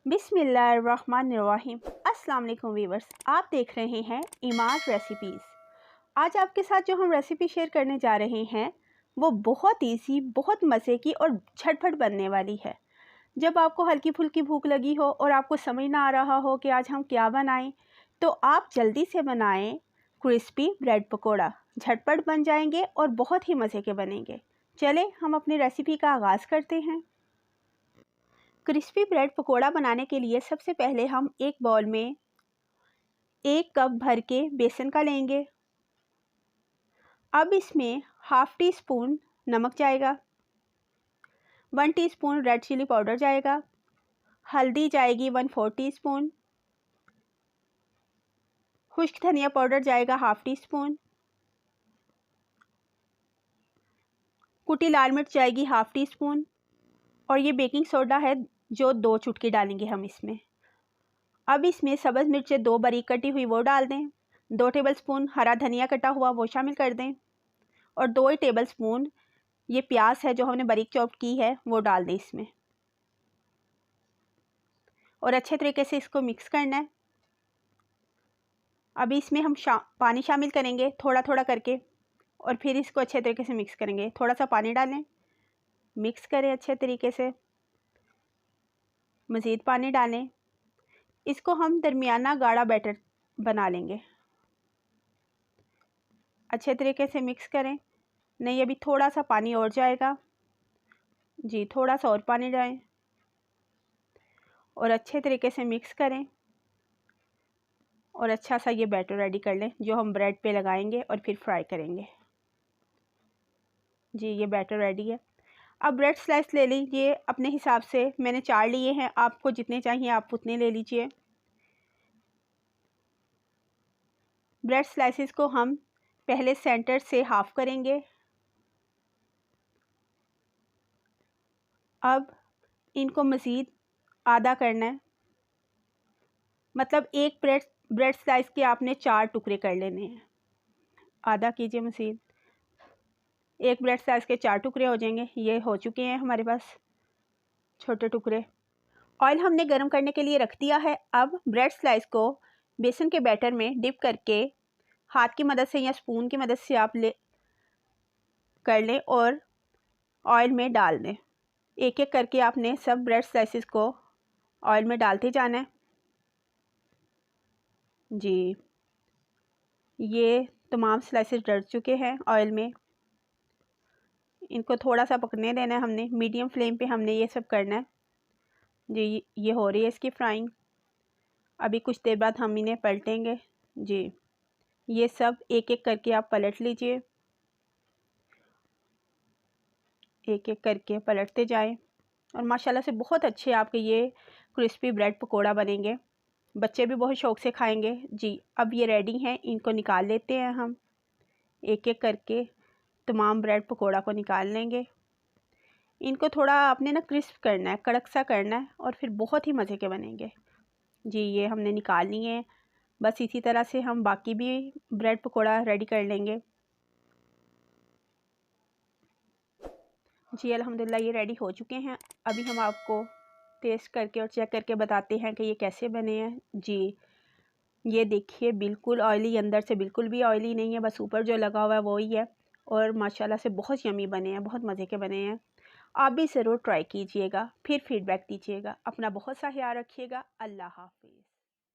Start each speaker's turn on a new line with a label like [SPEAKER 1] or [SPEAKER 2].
[SPEAKER 1] बिस्मिल्लाहिर्रहमानिर्रहीम। अस्सलाम वालेकुम वीवर्स, आप देख रहे हैं इमाज रेसिपीज़। आज आपके साथ जो हम रेसिपी शेयर करने जा रहे हैं वो बहुत इजी, बहुत मज़े की और झटपट बनने वाली है। जब आपको हल्की फुल्की भूख लगी हो और आपको समझ ना आ रहा हो कि आज हम क्या बनाएं, तो आप जल्दी से बनाएं क्रिस्पी ब्रेड पकोड़ा। झटपट बन जाएंगे और बहुत ही मज़े के बनेंगे। चले हम अपनी रेसिपी का आगाज़ करते हैं। क्रिस्पी ब्रेड पकोड़ा बनाने के लिए सबसे पहले हम एक बाउल में 1 कप भर के बेसन का लेंगे। अब इसमें हाफ़ टी स्पून नमक जाएगा, 1 टीस्पून रेड चिली पाउडर जाएगा, हल्दी जाएगी 1/4 टीस्पून, खुश्क धनिया पाउडर जाएगा हाफ़ टी स्पून, कुटी लाल मिर्च जाएगी हाफ़ टी स्पून और ये बेकिंग सोडा है जो 2 चुटकी डालेंगे हम इसमें। अब इसमें सब्ज़ मिर्चें 2 बारीक कटी हुई वो डाल दें, 2 टेबलस्पून हरा धनिया कटा हुआ वो शामिल कर दें और 2 टेबलस्पून ये प्याज है जो हमने बारीक चॉप की है वो डाल दें इसमें और अच्छे तरीके से इसको मिक्स करना है। अभी इसमें हम पानी शामिल करेंगे थोड़ा थोड़ा करके और फिर इसको अच्छे तरीके से मिक्स करेंगे। थोड़ा सा पानी डालें, मिक्स करें अच्छे तरीके से, मज़ीद पानी डालें। इसको हम दरमियाना गाढ़ा बैटर बना लेंगे। अच्छे तरीके से मिक्स करें। नहीं, अभी थोड़ा सा पानी और जाएगा जी, थोड़ा सा और पानी डालें और अच्छे तरीके से मिक्स करें और अच्छा सा ये बैटर रेडी कर लें जो हम ब्रेड पे लगाएंगे और फिर फ्राई करेंगे। जी, ये बैटर रेडी है। अब ब्रेड स्लाइस ले लीजिए अपने हिसाब से, मैंने 4 लिए हैं, आपको जितने चाहिए आप उतने ले लीजिए। ब्रेड स्लाइसिस को हम पहले सेंटर से हाफ करेंगे। अब इनको मज़ीद आधा करना है, मतलब एक ब्रेड स्लाइस के आपने 4 टुकड़े कर लेने हैं। आधा कीजिए मज़ीद, एक ब्रेड स्लाइस के 4 टुकड़े हो जाएंगे। ये हो चुके हैं हमारे पास छोटे टुकड़े। ऑयल हमने गर्म करने के लिए रख दिया है। अब ब्रेड स्लाइस को बेसन के बैटर में डिप करके हाथ की मदद से या स्पून की मदद से आप कर लें और ऑयल में डाल दें। एक एक करके आपने सब ब्रेड स्लाइसिस को ऑयल में डालते जाना है। जी, ये तमाम स्लाइसेस डल चुके हैं ऑयल में। इनको थोड़ा सा पकने देना है हमने, मीडियम फ्लेम पे हमने ये सब करना है। जी, ये हो रही है इसकी फ्राइंग। अभी कुछ देर बाद हम इन्हें पलटेंगे। जी, ये सब एक एक करके आप पलट लीजिए, एक एक करके पलटते जाएं और माशाल्लाह से बहुत अच्छे आपके ये क्रिस्पी ब्रेड पकोड़ा बनेंगे। बच्चे भी बहुत शौक़ से खाएंगे। जी, अब ये रेडी हैं, इनको निकाल लेते हैं हम। एक एक करके तमाम ब्रेड पकोड़ा को निकाल लेंगे। इनको थोड़ा आपने ना क्रिस्प करना है, कड़क सा करना है और फिर बहुत ही मज़े के बनेंगे। जी, ये हमने निकाल लिए हैं। बस इसी तरह से हम बाकी भी ब्रेड पकोड़ा रेडी कर लेंगे। जी, अल्हम्दुलिल्लाह ये रेडी हो चुके हैं। अभी हम आपको टेस्ट करके और चेक करके बताते हैं कि ये कैसे बने हैं। जी, ये देखिए बिल्कुल ऑयली, अंदर से बिल्कुल भी ऑयली नहीं है, बस ऊपर जो लगा हुआ है वही है और माशाल्लाह से बहुत यमी बने हैं, बहुत मज़े के बने हैं। आप भी ज़रूर ट्राई कीजिएगा, फिर फीडबैक दीजिएगा। अपना बहुत सा ख्याल रखिएगा। अल्लाह हाफ़िज़।